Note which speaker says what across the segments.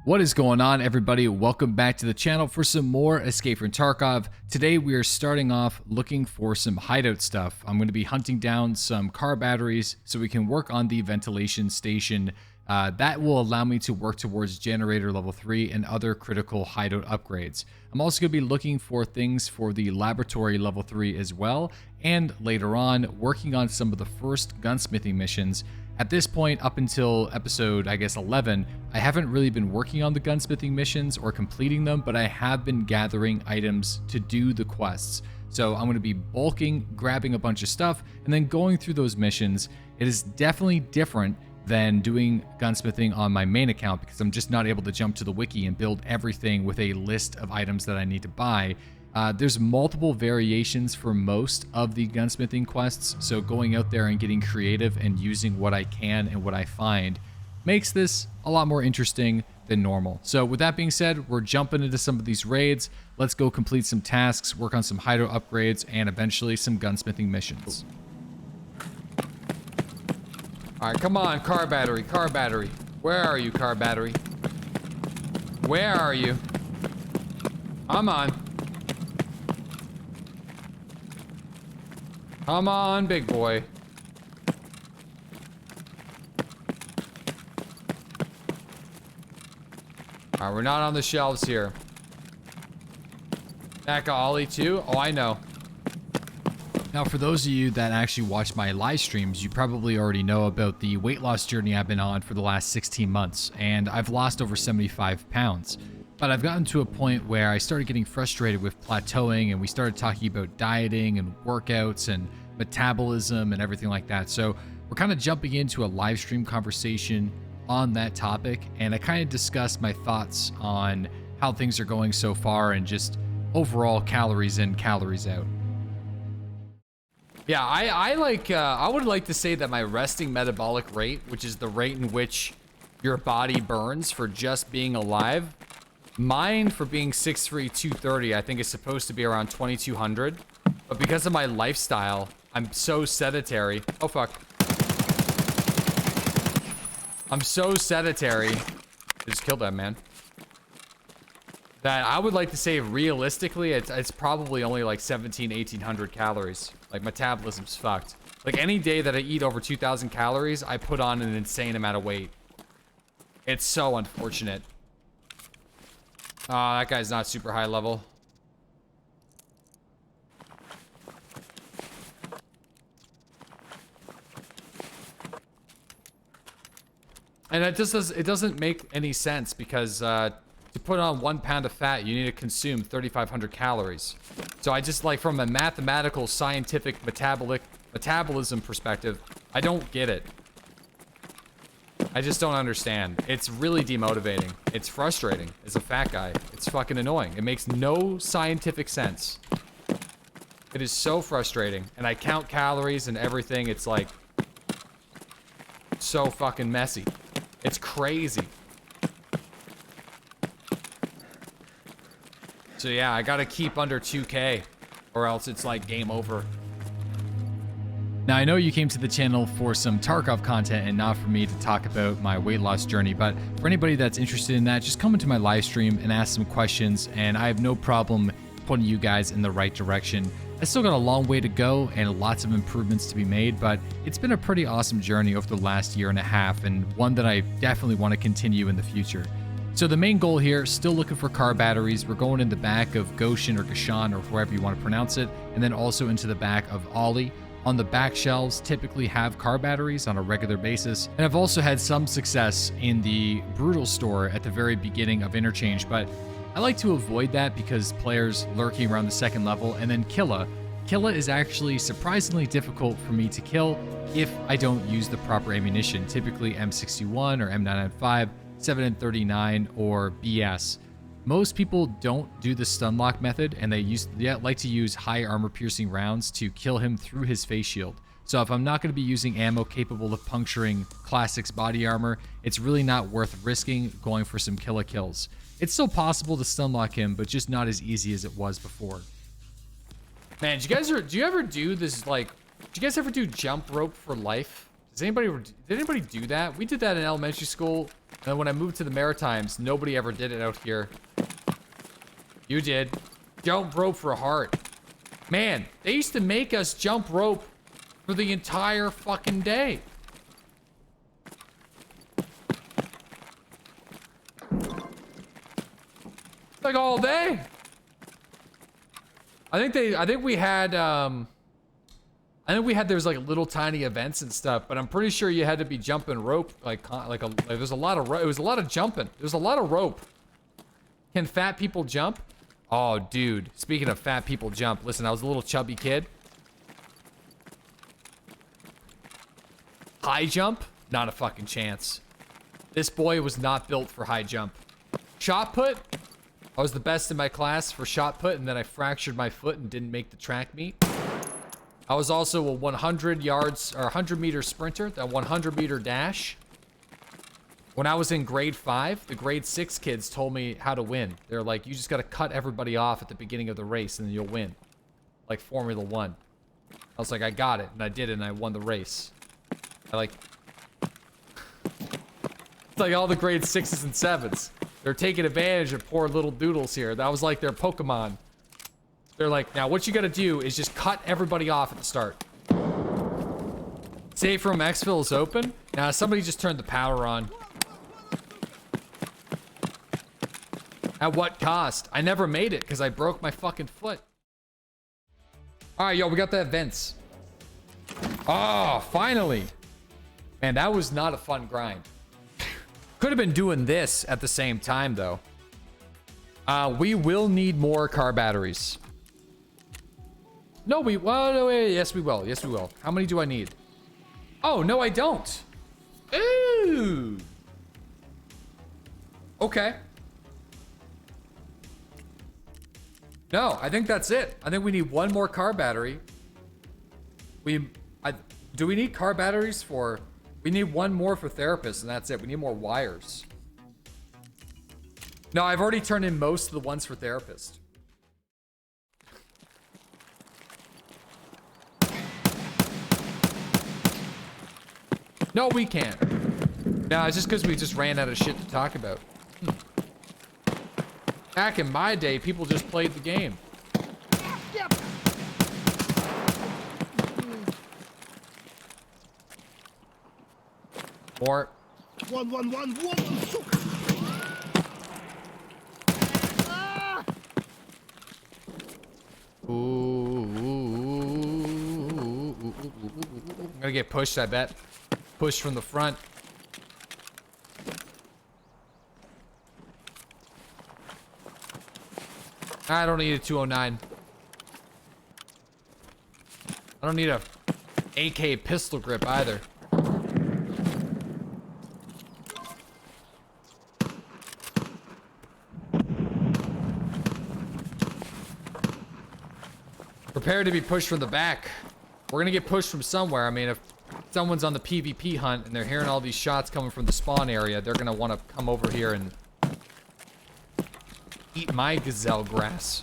Speaker 1: What is going on, everybody? Welcome back to the channel for some more Escape from Tarkov. Today we are starting off looking for some hideout stuff. I'm going to be hunting down some car batteries so we can work on the ventilation station. That will allow me to work towards generator level 3 and other critical hideout upgrades. I'm also going to be looking for things for the laboratory level 3 as well, and later on working on some of the first gunsmithing missions. At this point, up until episode, 11, I haven't really been working on the gunsmithing missions or completing them, but I have been gathering items to do the quests. So I'm going to be bulking, grabbing a bunch of stuff, and then going through those missions. It is definitely different than doing gunsmithing on my main account because I'm just not able to jump to the wiki and build everything with a list of items that I need to buy. There's multiple variations for most of the gunsmithing quests, so going out there and getting creative and using what I can and what I find makes this a lot more interesting than normal. So with that being said, we're jumping into some of these raids. Let's go complete some tasks, work on some hideout upgrades, and eventually some gunsmithing missions. All right, come on, car battery, car battery. Where are you, car battery? Where are you? I'm on. Come on, big boy. All right, we're not on the shelves here. That Ollie too? Oh, I know. Now, for those of you that actually watch my live streams, you probably already know about the weight loss journey I've been on for the last 16 months, and I've lost over 75 pounds. But I've gotten to a point where I started getting frustrated with plateauing, and we started talking about dieting and workouts and metabolism and everything like that. So we're kind of jumping into a live stream conversation on that topic, and I kind of discussed my thoughts on how things are going so far and just overall calories in, calories out. Yeah, I would like to say that my resting metabolic rate, which is the rate in which your body burns for just being alive, mine for being 6'3", 230, I think is supposed to be around 2200. But because of my lifestyle, I'm so sedentary. Oh, fuck. I'm so sedentary. I just killed that man. That I would like to say realistically, it's probably only like 1800 calories. Like, metabolism's fucked. Like, any day that I eat over 2000 calories, I put on an insane amount of weight. It's so unfortunate. Oh, that guy's not super high level. And it doesn't make any sense because to put on 1 pound of fat, you need to consume 3,500 calories. So I just, like, from a mathematical, scientific, metabolism perspective, I don't get it. I just don't understand. It's really demotivating. It's frustrating as a fat guy. It's fucking annoying. It makes no scientific sense. It is so frustrating. And I count calories and everything. It's like so fucking messy. It's crazy. So yeah, I gotta keep under 2K or else it's like game over. Now, I know you came to the channel for some Tarkov content and not for me to talk about my weight loss journey, but for anybody that's interested in that, just come into my live stream and ask some questions, and I have no problem putting you guys in the right direction. I still got a long way to go and lots of improvements to be made, but it's been a pretty awesome journey over the last year and a half, and one that I definitely want to continue in the future. So the main goal here, still looking for car batteries. We're going in the back of Goshen or Goshan or however you want to pronounce it, and then also into the back of Ollie. On the back shelves typically have car batteries on a regular basis, and I've also had some success in the Brutal store at the very beginning of Interchange, but I like to avoid that because players lurking around the second level, and then Killa. Killa is actually surprisingly difficult for me to kill if I don't use the proper ammunition, typically M61 or M995, 7N39 or BS. Most people don't do the stunlock method, and they like to use high armor piercing rounds to kill him through his face shield. So if I'm not going to be using ammo capable of puncturing Classic's body armor, it's really not worth risking going for some Killa kills. It's still possible to stunlock him, but just not as easy as it was before. Man, do you ever do this, like, do you guys ever do jump rope for life? Did anybody do that? We did that in elementary school. then when I moved to the Maritimes, nobody ever did it out here. You did. Jump rope for a heart. Man, they used to make us jump rope for the entire fucking day. Like all day. I think we had there was like little tiny events and stuff, but I'm pretty sure you had to be jumping rope there's a lot of it was a lot of jumping. There's a lot of rope. Can fat people jump? Oh, dude. Speaking of fat people jump, listen, I was a little chubby kid. High jump? Not a fucking chance. This boy was not built for high jump. Shot put? I was the best in my class for shot put, and then I fractured my foot and didn't make the track meet. I was also a 100 yards or 100 meter sprinter, that 100 meter dash. When I was in grade 5, the grade 6 kids told me how to win. They're like, you just got to cut everybody off at the beginning of the race and then you'll win. Like Formula 1. I was like, I got it. And I did it and I won the race. It's like all the grade 6s and 7s. They're taking advantage of poor little doodles here. That was like their Pokemon. They're like, now what you got to do is just cut everybody off at the start. Safe room exfil is open. Now somebody just turned the power on. At what cost? I never made it because I broke my fucking foot. All right, yo, we got the events. Oh, finally. Man, that was not a fun grind. Could have been doing this at the same time, though. We will need more car batteries. No, yes, we will. Yes, we will. How many do I need? Oh, no, I don't. Ooh. Okay. No, I think that's it. I think we need one more car battery. Do we need car batteries for... We need one more for therapists, and that's it. We need more wires. No, I've already turned in most of the ones for therapists. No, we can't. No, it's just because we just ran out of shit to talk about. Back in my day, people just played the game. More. One. Ooh. I'm gonna get pushed, I bet. Pushed from the front. I don't need a 209. I don't need a AK pistol grip either. Prepare to be pushed from the back. We're gonna get pushed from somewhere. I mean, if someone's on the PvP hunt and they're hearing all these shots coming from the spawn area, they're gonna want to come over here and eat my gazelle grass.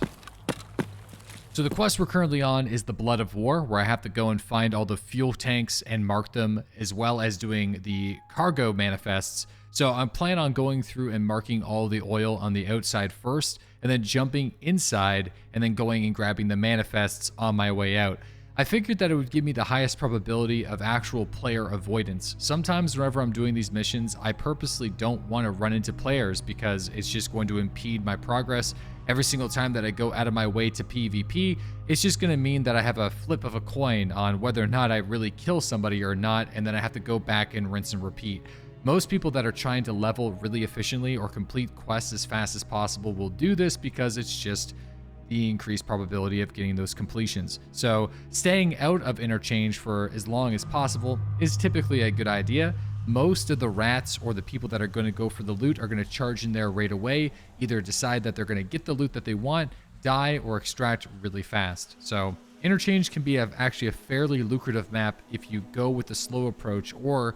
Speaker 1: So the quest we're currently on is the Blood of War, where I have to go and find all the fuel tanks and mark them, as well as doing the cargo manifests. So I'm planning on going through and marking all the oil on the outside first, and then jumping inside, and then going and grabbing the manifests on my way out. I figured that it would give me the highest probability of actual player avoidance. Sometimes whenever I'm doing these missions, I purposely don't want to run into players because it's just going to impede my progress. Every single time that I go out of my way to PvP, it's just going to mean that I have a flip of a coin on whether or not I really kill somebody or not, and then I have to go back and rinse and repeat. Most people that are trying to level really efficiently or complete quests as fast as possible will do this because it's just the increased probability of getting those completions. So staying out of interchange for as long as possible is typically a good idea. Most of the rats or the people that are going to go for the loot are going to charge in there right away, either decide that they're going to get the loot that they want, die, or extract really fast. So interchange can be actually a fairly lucrative map if you go with the slow approach or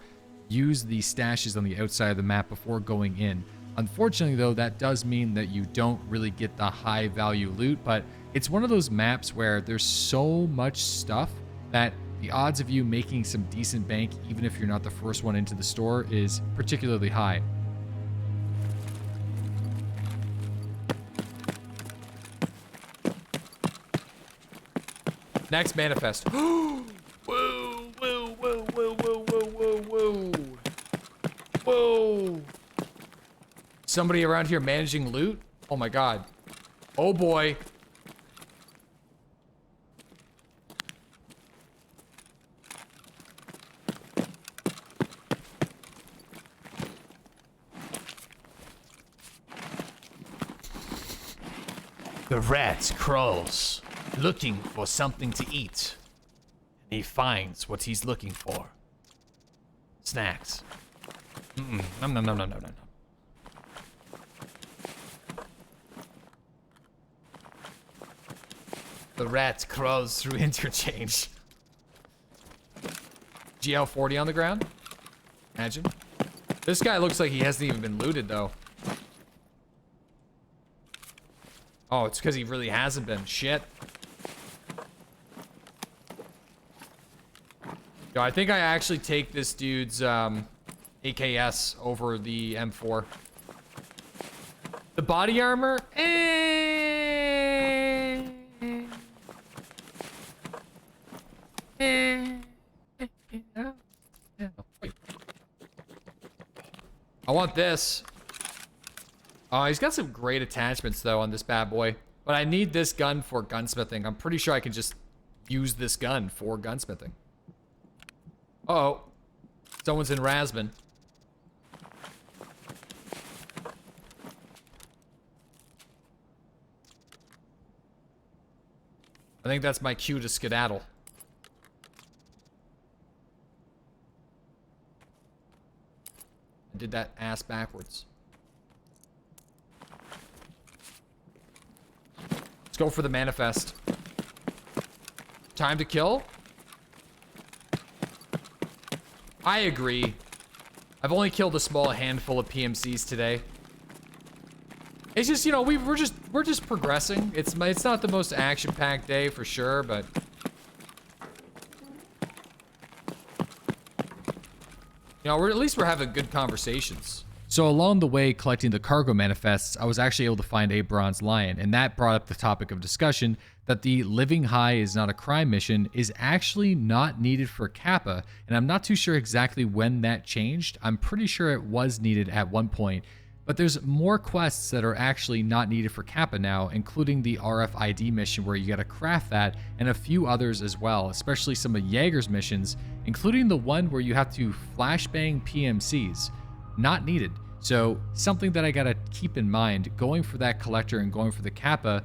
Speaker 1: use the stashes on the outside of the map before going in. Unfortunately, though, that does mean that you don't really get the high value loot, but it's one of those maps where there's so much stuff that the odds of you making some decent bank, even if you're not the first one into the store, is particularly high. Next manifest. Whoa, whoa, whoa, whoa, whoa, whoa, whoa, whoa. Whoa. Somebody around here managing loot? Oh my god. Oh boy. The rat crawls, looking for something to eat. And he finds what he's looking for. Snacks. Nom nom nom nom nom nom. The rat crawls through interchange. GL40 on the ground? Imagine. This guy looks like he hasn't even been looted though. Oh, it's because he really hasn't been. Shit. Yo, I think I actually take this dude's AKS over the M4. The body armor? I want this. Oh, he's got some great attachments though on this bad boy. But I need this gun for gunsmithing. I'm pretty sure I can just use this gun for gunsmithing. Uh-oh. Someone's in Rasman. I think that's my cue to skedaddle. I did that ass backwards. Let's go for the manifest. Time to kill? I agree. I've only killed a small handful of PMCs today. It's just, you know, we're just progressing. It's not the most action-packed day for sure, but you know, at least we're having good conversations. So along the way collecting the cargo manifests, I was actually able to find a bronze lion, and that brought up the topic of discussion that the living high is not a crime mission is actually not needed for Kappa, and I'm not too sure exactly when that changed. I'm pretty sure it was needed at one point, but there's more quests that are actually not needed for Kappa now, including the RFID mission where you gotta craft that, and a few others as well, especially some of Jaeger's missions, including the one where you have to flashbang PMCs. Not needed. So something that I gotta keep in mind going for that collector and going for the Kappa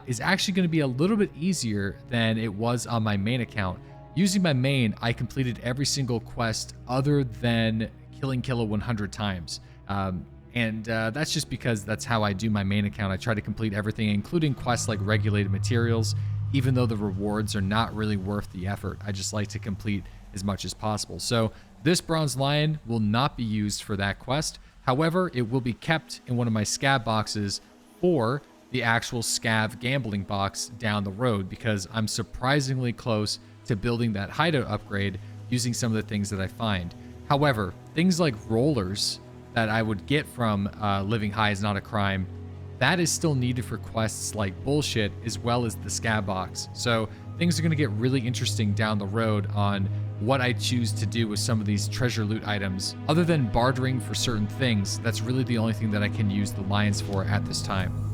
Speaker 1: is actually going to be a little bit easier than it was on my main account. Using my main, I completed every single quest other than killing Killa 100 times. That's just because that's how I do my main account. I try to complete everything, including quests like regulated materials, even though the rewards are not really worth the effort. I just like to complete as much as possible. So this bronze lion will not be used for that quest. However, it will be kept in one of my scav boxes for the actual scav gambling box down the road, because I'm surprisingly close to building that hideout upgrade using some of the things that I find. However, things like rollers that I would get from Living High is not a crime, that is still needed for quests like bullshit as well as the scav box. So things are going to get really interesting down the road on what I choose to do with some of these treasure loot items. Other than bartering for certain things, that's really the only thing that I can use the lions for at this time.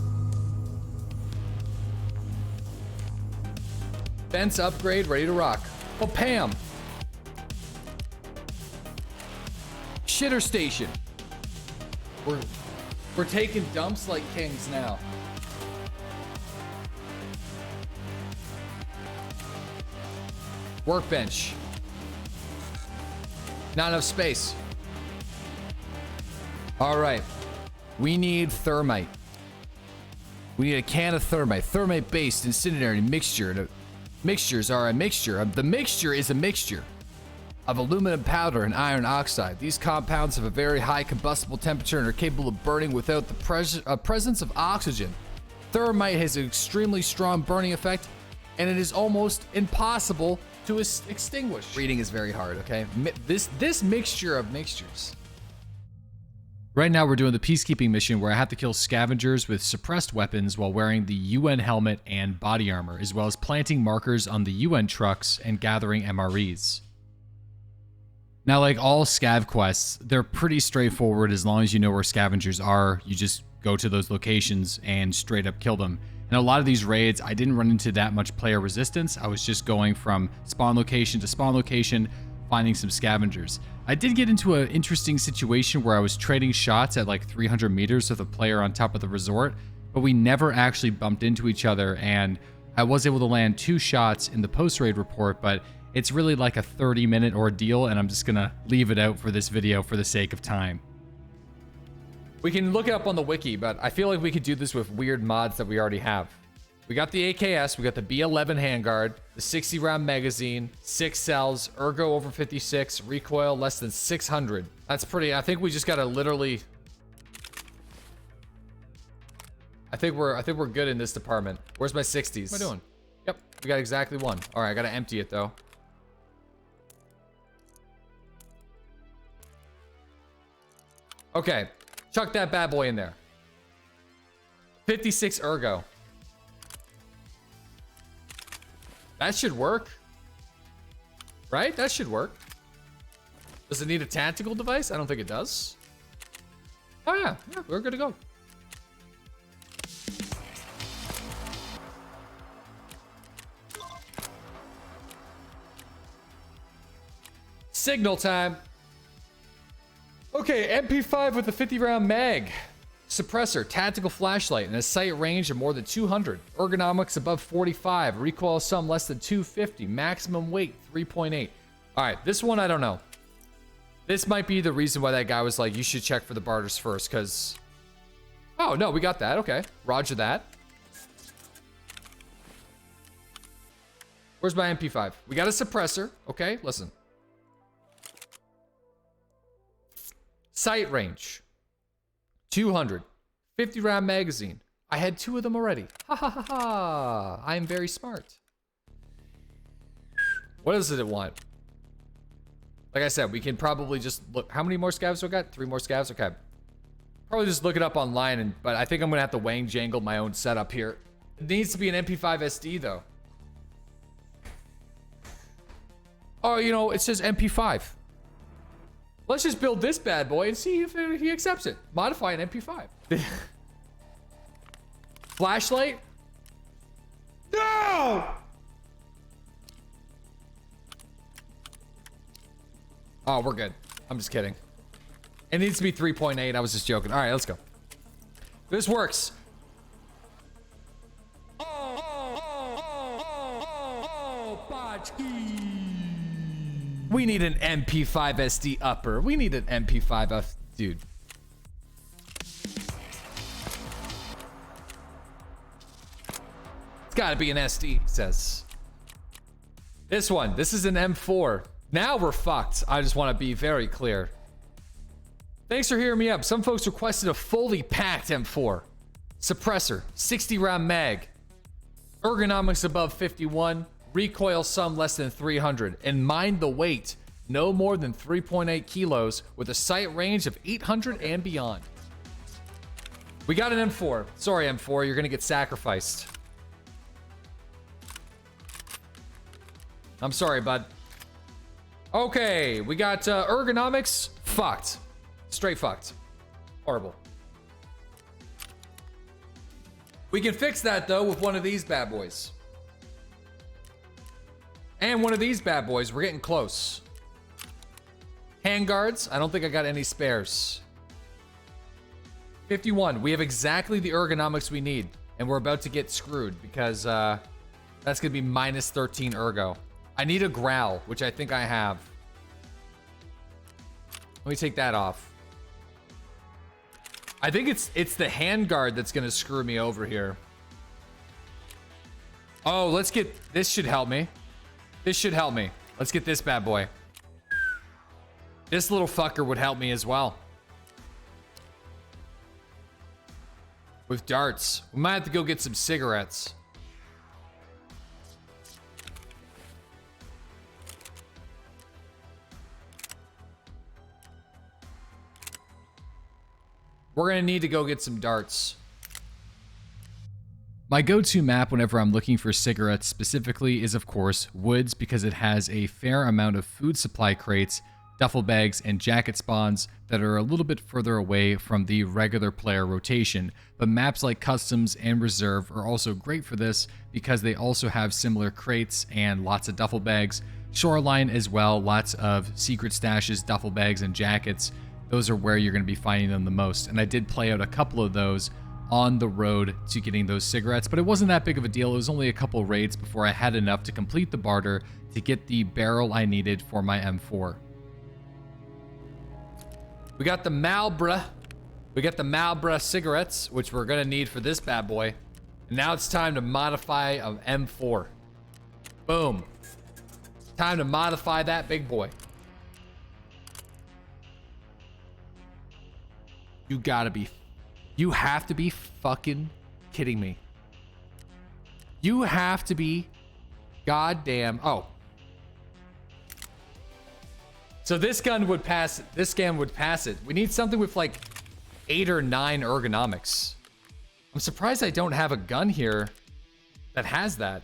Speaker 1: Fence upgrade ready to rock. Oh, Pam. Shitter station. We're taking dumps like kings now. Workbench. Not enough space. All right. We need thermite. We need a can of thermite. Thermite-based incendiary mixture. Mixtures are a mixture. The mixture is a mixture of aluminum powder and iron oxide. These compounds have a very high combustible temperature and are capable of burning without the presence of oxygen. Thermite has an extremely strong burning effect, and it is almost impossible to extinguish. Reading is very hard, okay? This mixture of mixtures Right now we're doing the peacekeeping mission where I have to kill scavengers with suppressed weapons while wearing the UN helmet and body armor, as well as planting markers on the UN trucks and gathering MREs. Now, like all scav quests, they're pretty straightforward as long as you know where scavengers are. You just go to those locations and straight up kill them. And a lot of these raids, I didn't run into that much player resistance. I was just going from spawn location to spawn location, finding some scavengers. I did get into an interesting situation where I was trading shots at like 300 meters with a player on top of the resort, but we never actually bumped into each other, and I was able to land 2 shots in the post-raid report, but it's really like a 30-minute ordeal, and I'm just gonna leave it out for this video for the sake of time. We can look it up on the wiki, but I feel like we could do this with weird mods that we already have. We got the AKS, we got the B11 handguard, the 60 round magazine, 6 cells, ergo over 56, recoil less than 600. That's pretty, I think we just gotta literally, I think we're good in this department. Where's my 60s? What am I doing? Yep, we got exactly 1. All right, I gotta empty it though. Okay, chuck that bad boy in there. 56 ergo. That should work. Right? That should work. Does it need a tactical device? I don't think it does. Oh yeah, we're good to go. Signal time. Okay, MP5 with a 50 round mag. Suppressor, tactical flashlight, and a sight range of more than 200. Ergonomics above 45. Recoil sum less than 250. Maximum weight 3.8. All right, this one I don't know. This might be the reason why that guy was like, you should check for the barters first, because... Oh, no, we got that. Okay, roger that. Where's my MP5? We got a suppressor. Okay, listen. Sight range. 200. 50 round magazine. I had 2 of them already. Ha ha ha ha. I am very smart. What does it want? Like I said, we can probably just look. How many more scavs do I got? 3 more scavs? Okay. Probably just look it up online, but I think I'm going to have to wang jangle my own setup here. It needs to be an MP5 SD though. Oh, you know, it says MP5. Let's just build this bad boy and see if he accepts it. Modify an MP5. Flashlight? No! Oh, we're good. I'm just kidding. It needs to be 3.8. I was just joking. All right, let's go. This works. We need an MP5 SD upper. We need an MP5 dude. It's gotta be an SD, he says. This one, this is an M4. Now we're fucked. I just want to be very clear. Thanks for hearing me up. Some folks requested a fully packed M4. Suppressor, 60 round mag. Ergonomics above 51. Recoil sum less than 300. And mind the weight. No more than 3.8 kilos with a sight range of 800 and beyond. We got an M4. Sorry, M4, you're gonna get sacrificed. I'm sorry, bud. Okay, we got ergonomics. Fucked. Straight fucked. Horrible. We can fix that though with one of these bad boys. And one of these bad boys. We're getting close. Handguards. I don't think I got any spares. 51. We have exactly the ergonomics we need. And we're about to get screwed because that's going to be minus 13 ergo. I need a growl, which I think I have. Let me take that off. I think it's the handguard that's going to screw me over here. Oh, let's get... This should help me. This should help me. Let's get this bad boy. This little fucker would help me as well. With darts. We might have to go get some cigarettes. We're gonna need to go get some darts. My go-to map whenever I'm looking for cigarettes specifically is of course Woods, because it has a fair amount of food supply crates, duffel bags, and jacket spawns that are a little bit further away from the regular player rotation. But maps like Customs and Reserve are also great for this because they also have similar crates and lots of duffel bags. Shoreline as well, lots of secret stashes, duffel bags, and jackets. Those are where you're going to be finding them the most. And I did play out a couple of those on the road to getting those cigarettes, but it wasn't that big of a deal. It was only a couple raids before I had enough to complete the barter to get the barrel I needed for my M4. We got the Marlboro. We got the Marlboro cigarettes, which we're gonna need for this bad boy. And now it's time to modify an M4. Boom. Time to modify that big boy. You have to be fucking kidding me. You have to be goddamn. Oh. So this gun would pass it. This gun would pass it. We need something with like 8 or 9 ergonomics. I'm surprised I don't have a gun here that has that.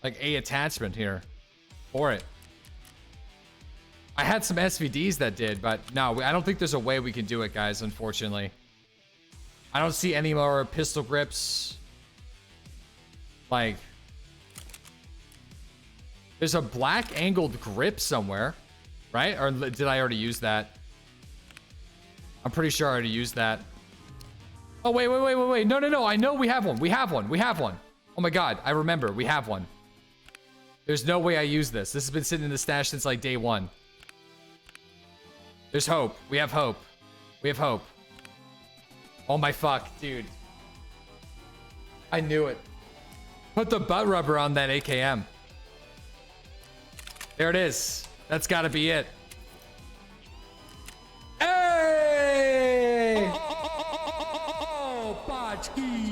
Speaker 1: Like a attachment here for it. I had some SVDs that did, but no, I don't think there's a way we can do it, guys, unfortunately. I don't see any more pistol grips. Like, there's a black angled grip somewhere, right? Or did I already use that? I'm pretty sure I already used that. Oh, wait. No. I know we have one. We have one. Oh my God, I remember. We have one. There's no way I use this. This has been sitting in the stash since like day 1. There's hope. We have hope. Oh my fuck, dude. I knew it. Put the butt rubber on that AKM. There it is. That's gotta be it. Hey! Oh, Bachki!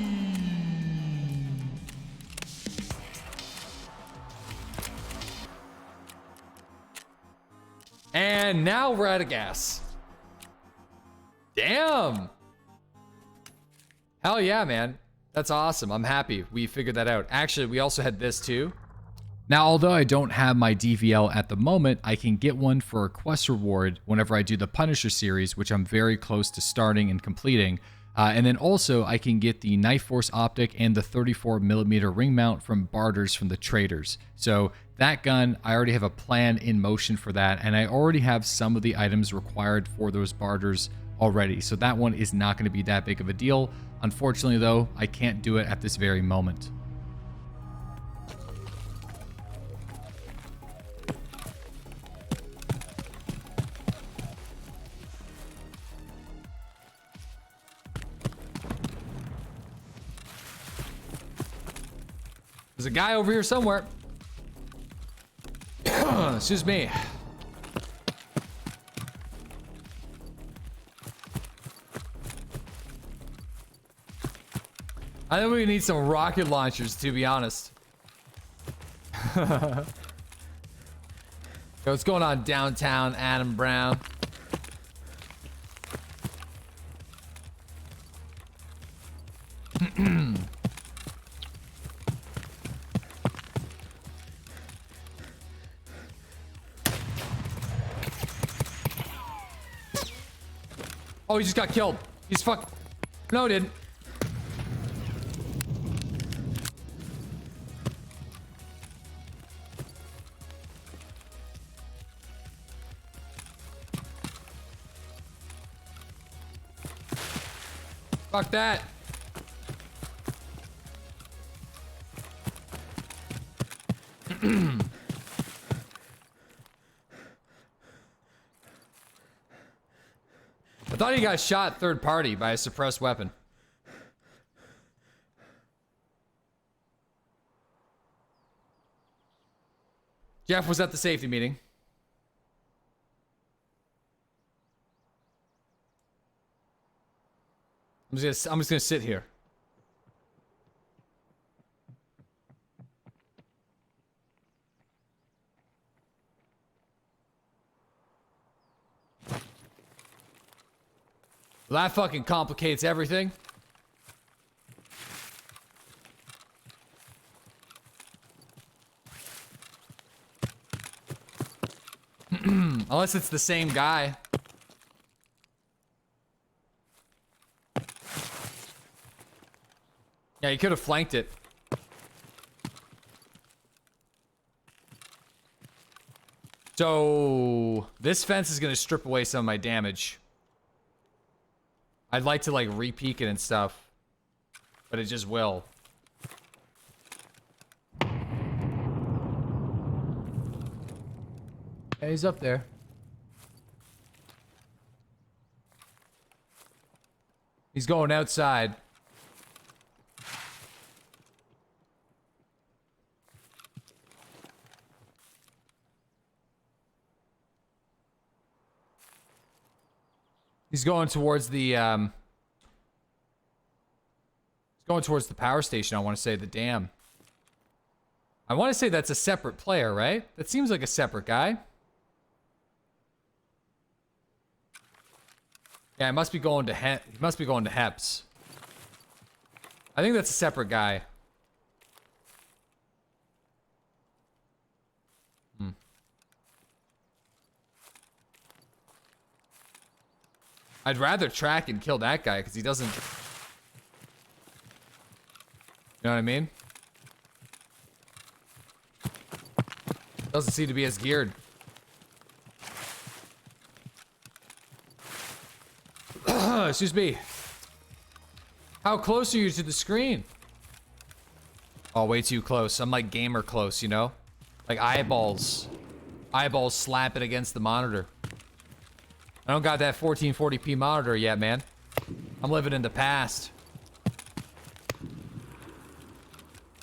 Speaker 1: And now we're out of gas. Damn! Hell yeah, man. That's awesome. I'm happy we figured that out. Actually, we also had this too. Now, although I don't have my DVL at the moment, I can get one for a quest reward whenever I do the Punisher series, which I'm very close to starting and completing. And then also I can get the Knife Force optic and the 34mm ring mount from barters from the traders. So that gun, I already have a plan in motion for that, and I already have some of the items required for those barters already. So that one is not going to be that big of a deal. Unfortunately though, I can't do it at this very moment. There's a guy over here somewhere. Excuse me. I think we need some rocket launchers, to be honest. Yo, what's going on downtown, Adam Brown? Oh, he just got killed. He's fuck. No, he didn't. Fuck that. I thought he got shot third party by a suppressed weapon. Jeff was at the safety meeting. I'm just gonna sit here. Well, that fucking complicates everything. Unless it's the same guy. Yeah, he could have flanked it. So this fence is gonna strip away some of my damage. I'd like to like re-peek it and stuff, but it just will. Yeah, he's up there. He's going outside. He's going towards the he's going towards the power station, I want to say, the dam. I want to say that's a separate player, right? That seems like a separate guy. Yeah, he must be going to Heps. I think that's a separate guy. I'd rather track and kill that guy because he doesn't... You know what I mean? Doesn't seem to be as geared. Excuse me. How close are you to the screen? Oh, way too close. I'm like gamer close, you know? Like eyeballs. Eyeballs slapping against the monitor. I don't got that 1440p monitor yet, man. I'm living in the past.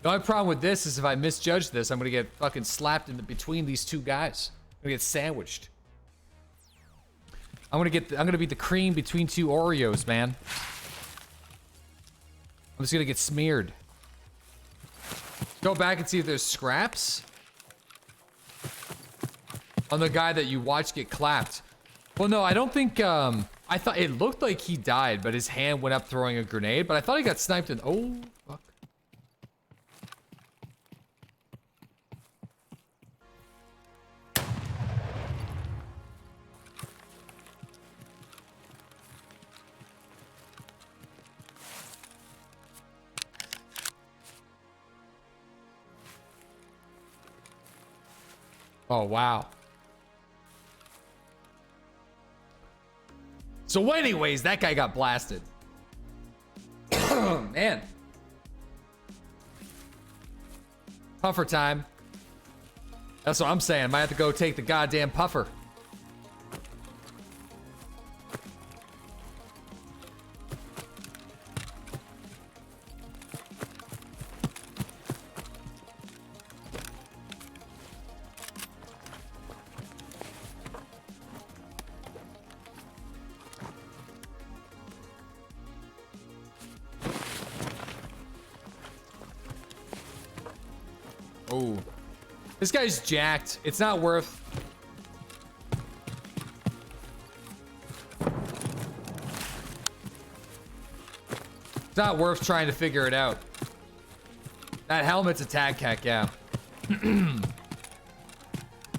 Speaker 1: The only problem with this is if I misjudge this, I'm gonna get fucking slapped in between these two guys. I'm gonna get sandwiched. I'm gonna be the cream between two Oreos, man. I'm just gonna get smeared. Go back and see if there's scraps on the guy that you watched get clapped. Well, no, I don't think, I thought it looked like he died, but his hand went up throwing a grenade, but I thought he got sniped and, oh, fuck. Oh, wow. So anyways, that guy got blasted. Man. Puffer time. That's what I'm saying. Might have to go take the goddamn puffer. Oh, this guy's jacked. It's not worth. It's not worth trying to figure it out. That helmet's a tag hack, yeah.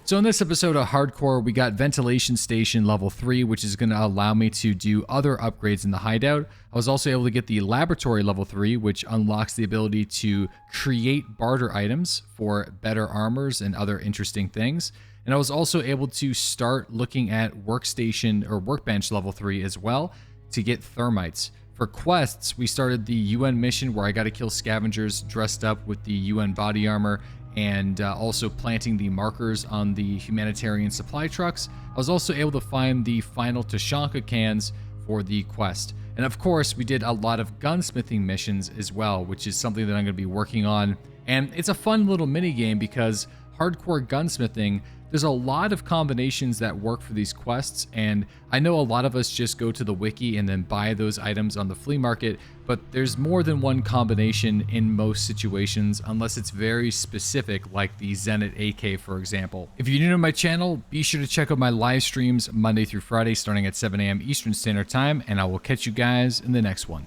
Speaker 1: So in this episode of Hardcore, we got Ventilation Station level 3, which is going to allow me to do other upgrades in the hideout. I was also able to get the Laboratory level 3, which unlocks the ability to create barter items for better armors and other interesting things. And I was also able to start looking at Workstation or Workbench level 3 as well to get thermites. For quests, we started the UN mission where I got to kill scavengers dressed up with the UN body armor, and also planting the markers on the humanitarian supply trucks. I was also able to find the final Tashanka cans for the quest. And of course, we did a lot of gunsmithing missions as well, which is something that I'm going to be working on. And it's a fun little mini game because hardcore gunsmithing, There's a lot of combinations that work for these quests, and I know a lot of us just go to the wiki and then buy those items on the flea market, but there's more than one combination in most situations unless it's very specific, like the Zenit AK for example. If you're new to my channel, be sure to check out my live streams Monday through Friday starting at 7 a.m. Eastern Standard Time, and I will catch you guys in the next one.